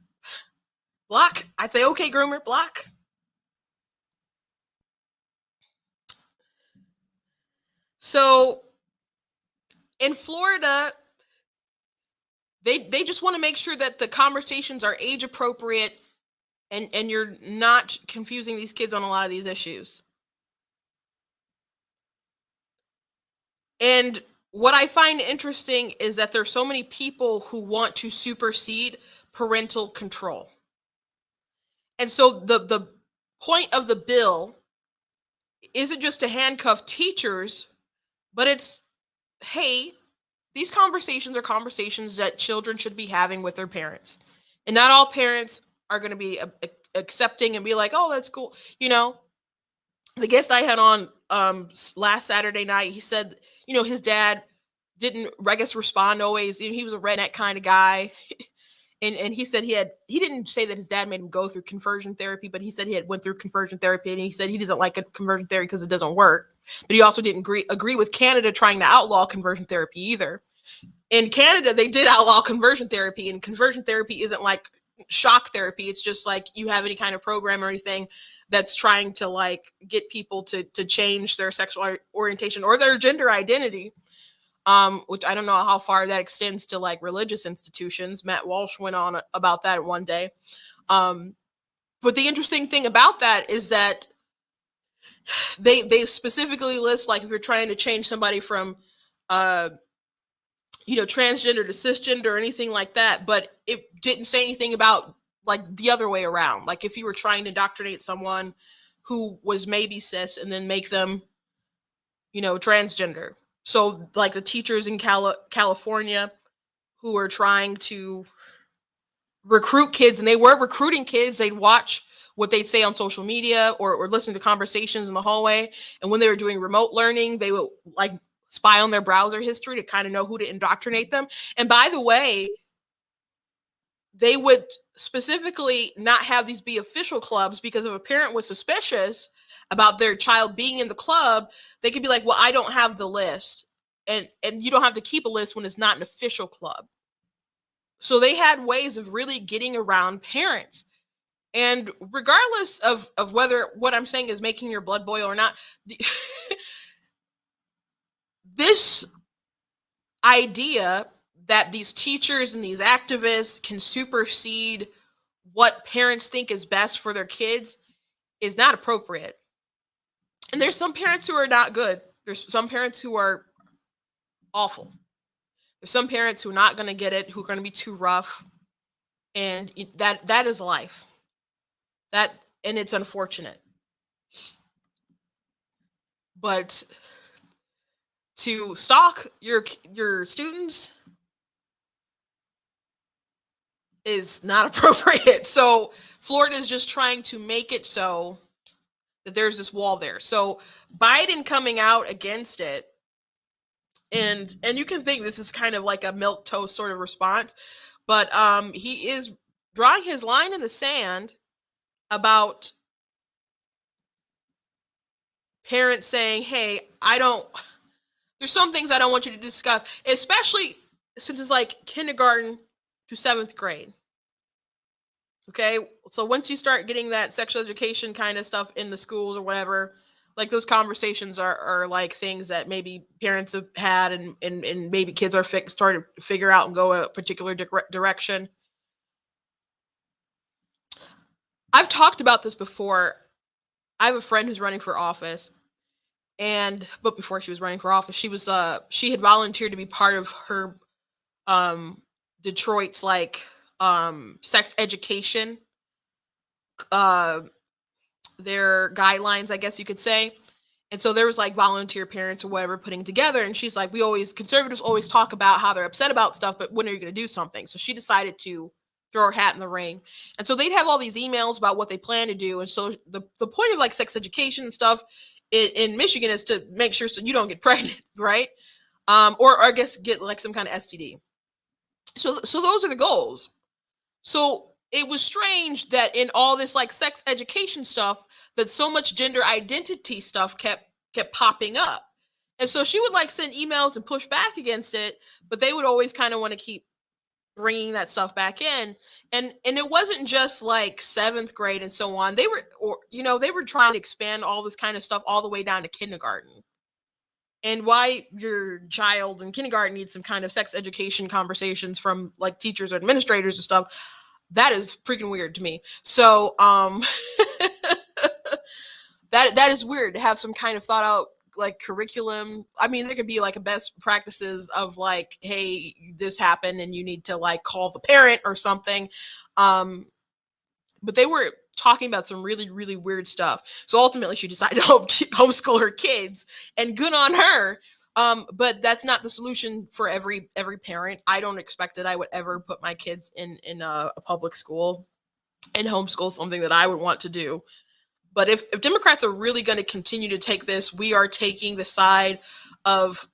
I'd say, okay, groomer, block. So in Florida, they just want to make sure that the conversations are age appropriate, and you're not confusing these kids on a lot of these issues. And what I find interesting is that there's so many people who want to supersede parental control. And so the point of the bill isn't just to handcuff teachers, but it's, hey, these conversations are conversations that children should be having with their parents. And not all parents are going to be accepting and be like, oh, that's cool. The guest I had on last Saturday night, he said, his dad didn't, I guess, respond always. He was a redneck kind of guy. And he said he didn't say that his dad made him go through conversion therapy, but he said he had went through conversion therapy, and he said he doesn't like a conversion therapy because it doesn't work. But he also didn't agree with Canada trying to outlaw conversion therapy either. In Canada, they did outlaw conversion therapy, and conversion therapy isn't like shock therapy. It's just like you have any kind of program or anything that's trying to like get people to change their sexual orientation or their gender identity. Which I don't know how far that extends to like religious institutions. Matt Walsh went on about that one day. But the interesting thing about that is that they specifically list, like, if you're trying to change somebody from transgender to cisgender or anything like that, but it didn't say anything about like the other way around. Like if you were trying to indoctrinate someone who was maybe cis and then make them, transgender. So like the teachers in California who are trying to recruit kids, and they were recruiting kids, they'd watch what they'd say on social media or listen to conversations in the hallway. And when they were doing remote learning, they would like spy on their browser history to kind of know who to indoctrinate them. And by the way, they would specifically not have these be official clubs, because if a parent was suspicious about their child being in the club, they could be like, well, I don't have the list. And you don't have to keep a list when it's not an official club. So they had ways of really getting around parents. And regardless of whether what I'm saying is making your blood boil or not, this idea that these teachers and these activists can supersede what parents think is best for their kids is not appropriate. And there's some parents who are not good. There's some parents who are awful. There's some parents who are not going to get it, who are going to be too rough. And that is life. And it's unfortunate. But to stalk your students is not appropriate. So Florida is just trying to make it so that there's this wall there. So Biden coming out against it, and you can think this is kind of like a milquetoast sort of response, but he is drawing his line in the sand about parents saying, hey, there's some things I don't want you to discuss, especially since it's like kindergarten to 7th grade. Okay, so once you start getting that sexual education kind of stuff in the schools or whatever, like those conversations are like things that maybe parents have had, and maybe kids are starting to figure out and go a particular direction. I've talked about this before. I have a friend who's running for office, but before she was running for office, she had volunteered to be part of her Detroit's like sex education, their guidelines, I guess you could say. And so there was like volunteer parents or whatever putting together, and she's like, conservatives always talk about how they're upset about stuff, but when are you going to do something? So she decided to throw her hat in the ring. And so they'd have all these emails about what they plan to do. And so the point of like sex education and stuff in Michigan is to make sure so you don't get pregnant, right? Or I guess get like some kind of STD. So those are the goals. So it was strange that in all this like sex education stuff, that so much gender identity stuff kept popping up. And so she would like send emails and push back against it, but they would always kind of want to keep bringing that stuff back in. And it wasn't just like 7th grade and so on. They were, or they were trying to expand all this kind of stuff all the way down to kindergarten. And why your child in kindergarten needs some kind of sex education conversations from like teachers or administrators and stuff, that is freaking weird to me. So that is weird to have some kind of thought out like curriculum. I mean, there could be like a best practices of like, hey, this happened and you need to like call the parent or something. But they were talking about some really, really weird stuff. So ultimately she decided to homeschool her kids, and good on her. But that's not the solution for every parent. I don't expect that I would ever put my kids in a public school and homeschool, something that I would want to do. But if Democrats are really going to continue to take this, we are taking the side of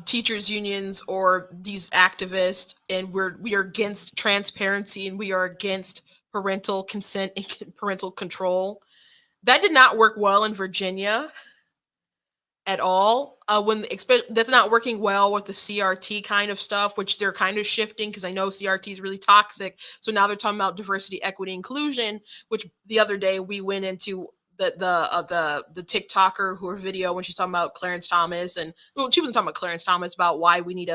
teachers unions or these activists, and we are against transparency, and we are against parental consent and parental control. That did not work well in Virginia at all. That's not working well with the CRT kind of stuff, which they're kind of shifting, because I know CRT is really toxic. So now they're talking about diversity, equity, inclusion, which the other day we went into the TikToker who her video when she's talking about Clarence Thomas, and well, she wasn't talking about Clarence Thomas, about why we need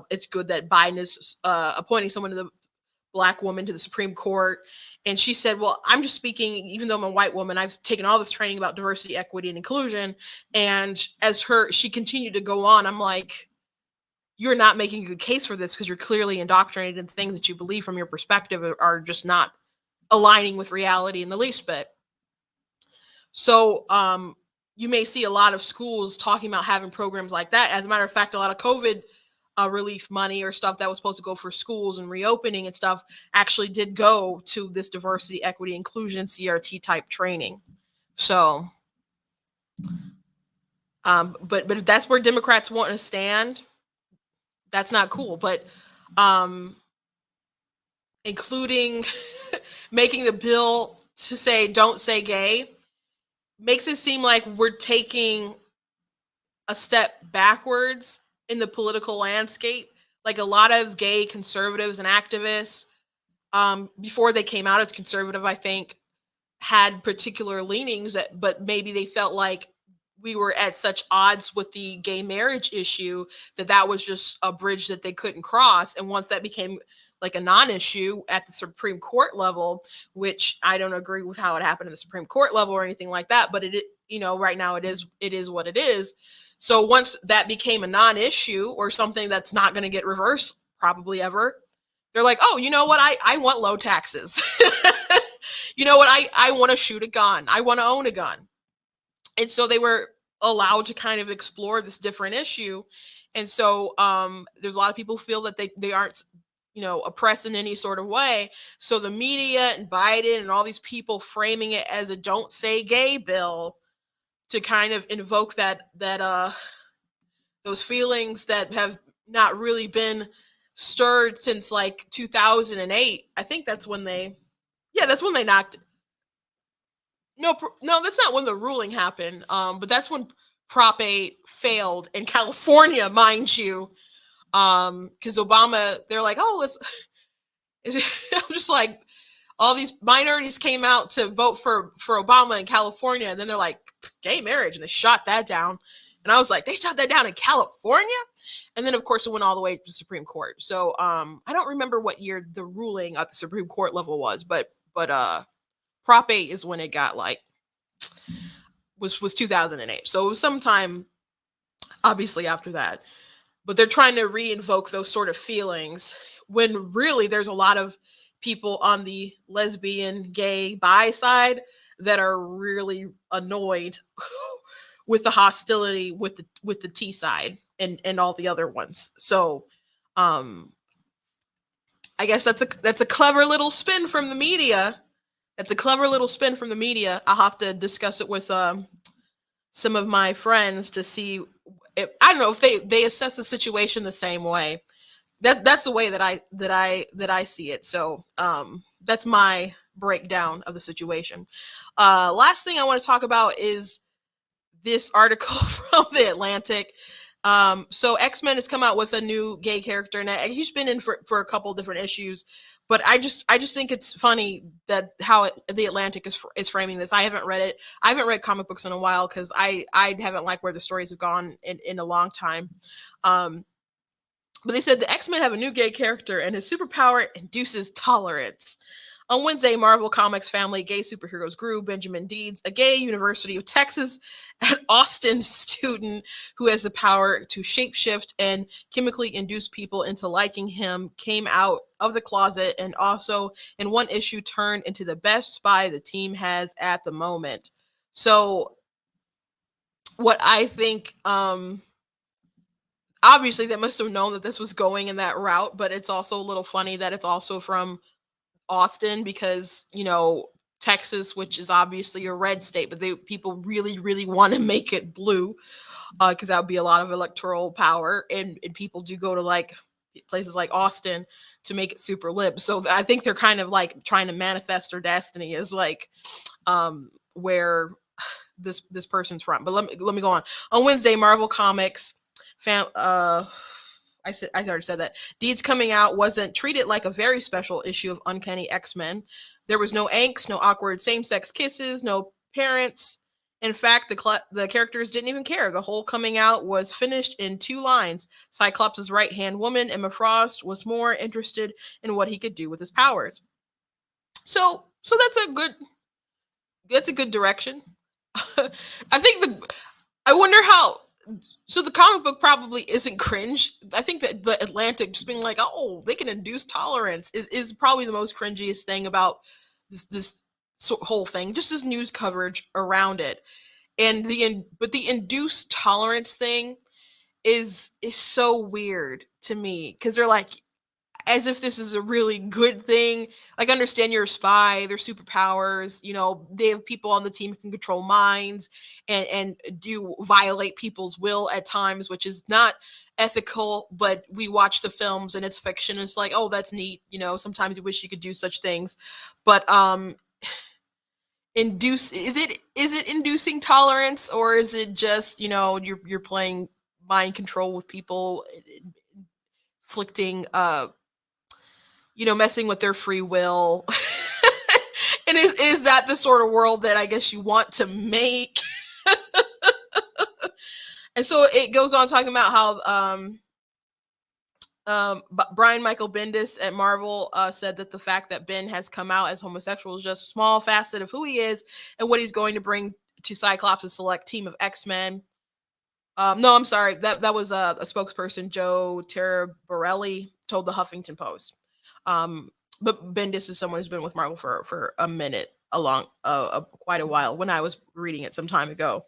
it's good that Biden is appointing someone to the Black woman to the Supreme Court. And she said, well, I'm just speaking, even though I'm a white woman, I've taken all this training about diversity, equity, and inclusion. And as she continued to go on, I'm like, you're not making a good case for this, because you're clearly indoctrinated in things that you believe from your perspective are just not aligning with reality in the least bit. So you may see a lot of schools talking about having programs like that. As a matter of fact, a lot of COVID relief money or stuff that was supposed to go for schools and reopening and stuff actually did go to this diversity, equity, inclusion, CRT type training. So, but if that's where Democrats want to stand, that's not cool. But including making the bill to say don't say gay makes it seem like we're taking a step backwards in the political landscape. Like a lot of gay conservatives and activists, before they came out as conservative, I think, had particular leanings but maybe they felt like we were at such odds with the gay marriage issue that was just a bridge that they couldn't cross. And once that became like a non-issue at the Supreme Court level, which I don't agree with how it happened at the Supreme Court level or anything like that, but right now it is what it is. So once that became a non-issue or something that's not going to get reversed probably ever, they're like, oh, you know what? I want low taxes. You know what? I want to shoot a gun. I want to own a gun. And so they were allowed to kind of explore this different issue. And so there's a lot of people feel that they aren't, oppressed in any sort of way. So the media and Biden and all these people framing it as a don't say gay bill to kind of invoke that those feelings that have not really been stirred since like 2008. I think that's when they knocked. No, that's not when the ruling happened. But that's when Prop 8 failed in California, mind you. Because Obama, they're like, oh, I'm just like, all these minorities came out to vote for Obama in California, and then they're like, gay marriage, and they shot that down. And I was like, they shot that down in California? And then, of course, it went all the way to the Supreme Court. So I don't remember what year the ruling at the Supreme Court level was, but Prop 8 is when it got was 2008. So it was sometime, obviously, after that. But they're trying to reinvoke those sort of feelings when really there's a lot of people on the lesbian, gay, bi side that are really annoyed with the hostility with the T side and all the other ones. So I guess that's a clever little spin from the media It's a clever little spin from the media. I'll have to discuss it with some of my friends to see if, I don't know if they assess the situation the same way. That's the way that I see it. So that's my breakdown of the situation. Last thing I want to talk about is this article from the Atlantic. So X-Men has come out with a new gay character, and he's been in for a couple different issues. But I just think it's funny that how the Atlantic is framing this. I haven't read it. I haven't read comic books in a while because I haven't liked where the stories have gone in a long time. But they said the X-Men have a new gay character, and his superpower induces tolerance. On Wednesday, Marvel Comics family gay superheroes grew. Benjamin Deeds, a gay University of Texas at Austin student who has the power to shapeshift and chemically induce people into liking him, came out of the closet and also in one issue turned into the best spy the team has at the moment. So what I think, obviously they must have known that this was going in that route, but it's also a little funny that it's also from Austin because, Texas, which is obviously a red state, but people really, really want to make it blue because that would be a lot of electoral power. And people do go to like places like Austin to make it super lib. So I think they're kind of like trying to manifest their destiny as like where this person's from. But let me go on. On Wednesday, Marvel Comics I already said that. Deeds coming out wasn't treated like a very special issue of Uncanny X-Men. There was no angst, no awkward same-sex kisses, no parents. In fact, the characters didn't even care. The whole coming out was finished in 2 lines. Cyclops' right-hand woman, Emma Frost, was more interested in what he could do with his powers. So that's a good direction. I wonder how. So the comic book probably isn't cringe. I think that the Atlantic just being like, oh, they can induce tolerance is probably the most cringiest thing about this whole thing. Just as news coverage around it, and but the induced tolerance thing is so weird to me because they're like, as if this is a really good thing. Like, understand you're a spy, their superpowers, they have people on the team who can control minds and do violate people's will at times, which is not ethical, but we watch the films and it's fiction. It's like, oh, that's neat. Sometimes you wish you could do such things. But is it inducing tolerance, or is it just, you're playing mind control with people, inflicting messing with their free will. And is that the sort of world that I guess you want to make? And so it goes on talking about how Brian Michael Bendis at Marvel said that the fact that Ben has come out as homosexual is just a small facet of who he is and what he's going to bring to Cyclops' select team of X-Men. No, I'm sorry. That was a spokesperson, Joe Terrabarelli, told the Huffington Post. But Bendis is someone who's been with Marvel for a minute, quite a while, when I was reading it some time ago.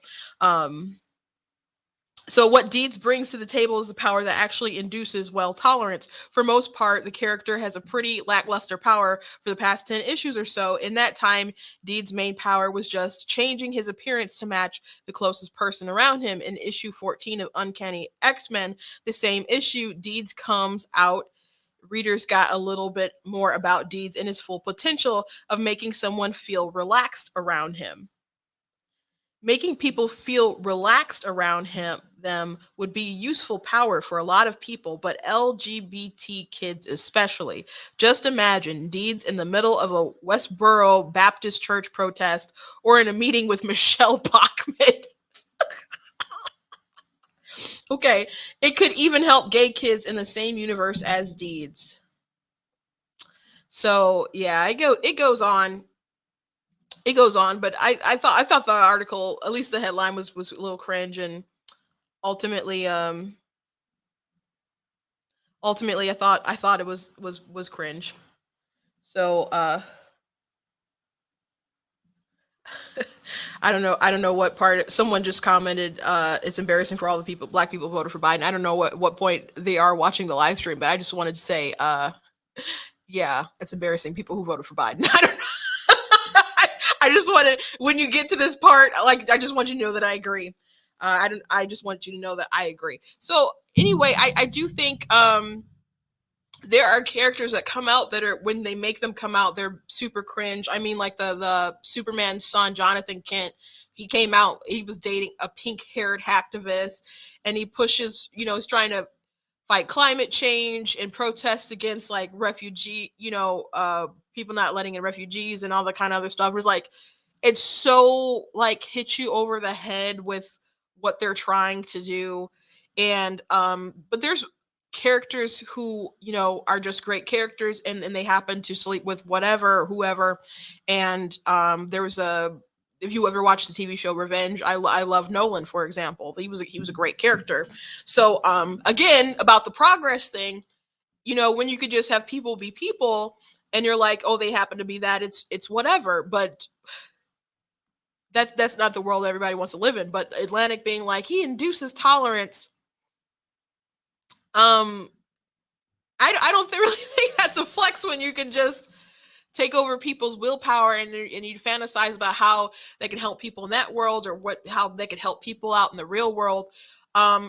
So what Deeds brings to the table is the power that actually induces tolerance. For most part, the character has a pretty lackluster power for the past 10 issues or so. In that time, Deeds' main power was just changing his appearance to match the closest person around him. In issue 14 of Uncanny X-Men, the same issue, Deeds comes out. Readers got a little bit more about Deeds and his full potential of making someone feel relaxed around him. Making people feel relaxed around them would be useful power for a lot of people, but LGBT kids especially. Just imagine Deeds in the middle of a Westboro Baptist church protest or in a meeting with Michelle Bachmann. Okay, it could even help gay kids in the same universe as Deeds. So yeah, it goes on. It goes on, but I thought the article, at least the headline, was a little cringe, and ultimately I thought it was cringe. So I don't know what part. Someone just commented it's embarrassing for all the black people who voted for Biden. I don't know what point they are watching the live stream, but I just wanted to say yeah, it's embarrassing, people who voted for Biden. I don't know. I just want to, when you get to this part, like, I just want you to know that I agree. I just want you to know that I agree. So anyway, I do think there are characters that come out that are, when they make them come out, they're super cringe. I mean, like the Superman's son, Jonathan Kent, he came out, he was dating a pink-haired hacktivist, and he pushes, he's trying to fight climate change and protest against like refugee, people not letting in refugees and all that kind of other stuff. It's like, it's so like hits you over the head with what they're trying to do. And but there's characters who, are just great characters, and they happen to sleep with whatever, whoever. And there was if you ever watched the TV show Revenge, I love Nolan, for example. He was a great character. So again, about the progress thing, when you could just have people be people, and you're like, oh, they happen to be that, it's whatever. But that's not the world everybody wants to live in. But Atlantic being like, he induces tolerance. I don't really think that's a flex when you can just take over people's willpower, and you fantasize about how they can help people in that world, or how they could help people out in the real world.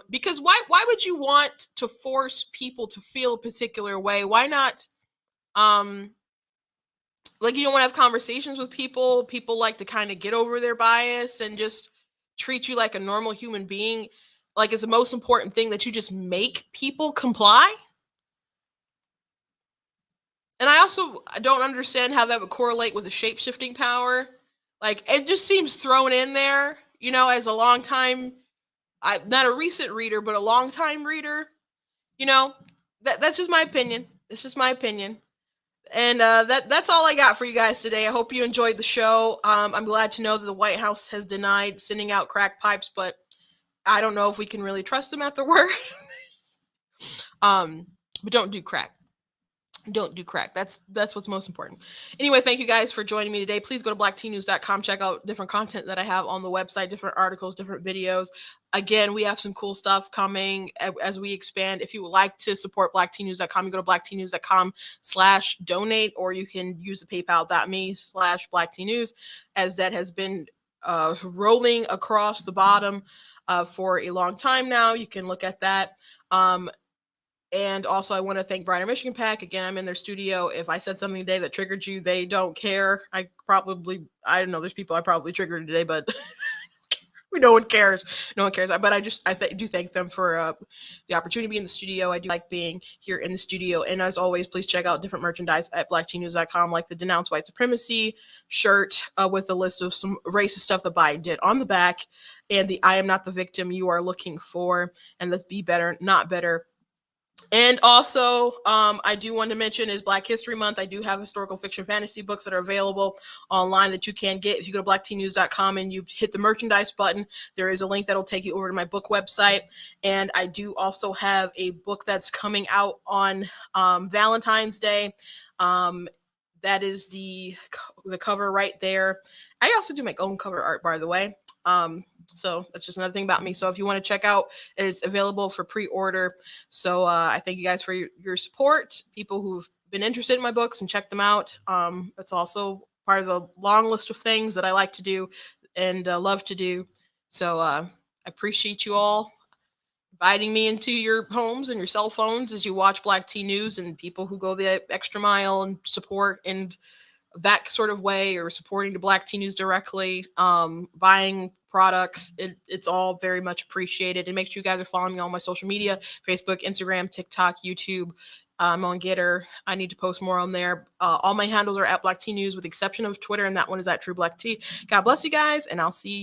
Because why would you want to force people to feel a particular way? Why not? Like, you don't want to have conversations with people. People like to kind of get over their bias and just treat you like a normal human being. Like, it's the most important thing that you just make people comply. And I also don't understand how that would correlate with the shape-shifting power. Like, it just seems thrown in there, as a long time, not a recent reader, but a long time reader. That's just my opinion. It's just my opinion. And that's all I got for you guys today. I hope you enjoyed the show. I'm glad to know that the White House has denied sending out crack pipes, but I don't know if we can really trust them at their word. But don't do crack. Don't do crack. That's what's most important. Anyway, thank you guys for joining me today. Please go to blacktnews.com. Check out different content that I have on the website, different articles, different videos. Again, we have some cool stuff coming as we expand. If you would like to support blacktnews.com, you go to blacktnews.com/donate, or you can use the paypal.me/blacktnews, as that has been rolling across the bottom for a long time now. You can look at that. And also, I want to thank Brighter Michigan Pack. Again, I'm in their studio. If I said something today that triggered you, they don't care. I don't know, there's people I probably triggered today, but no one cares. No one cares. But I do thank them for the opportunity to be in the studio. I do like being here in the studio. And as always, please check out different merchandise at blacktnews.com, like the Denounce White Supremacy shirt with a list of some racist stuff that Biden did on the back, and the I am not the victim you are looking for, and let's be better, not better. And also, I do want to mention is Black History Month. I do have historical fiction fantasy books that are available online that you can get. If you go to blacktnews.com and you hit the merchandise button, there is a link that'll take you over to my book website. And I do also have a book that's coming out on Valentine's Day. That is the cover right there. I also do my own cover art, by the way. So that's just another thing about me. So if you want to check out, it's available for pre-order. So I thank you guys for your support. People who've been interested in my books and check them out. It's also part of the long list of things that I like to do and love to do. So I appreciate you all inviting me into your homes and your cell phones as you watch Black Tea News, and people who go the extra mile and support in that sort of way, or supporting the Black Tea News directly, buying products. It's all very much appreciated. And make sure you guys are following me on my social media: Facebook, Instagram, TikTok, YouTube. I'm on Getter. I need to post more on there. All my handles are at Black Tea News, with the exception of Twitter, and that one is at True Black Tea. God bless you guys, and I'll see you.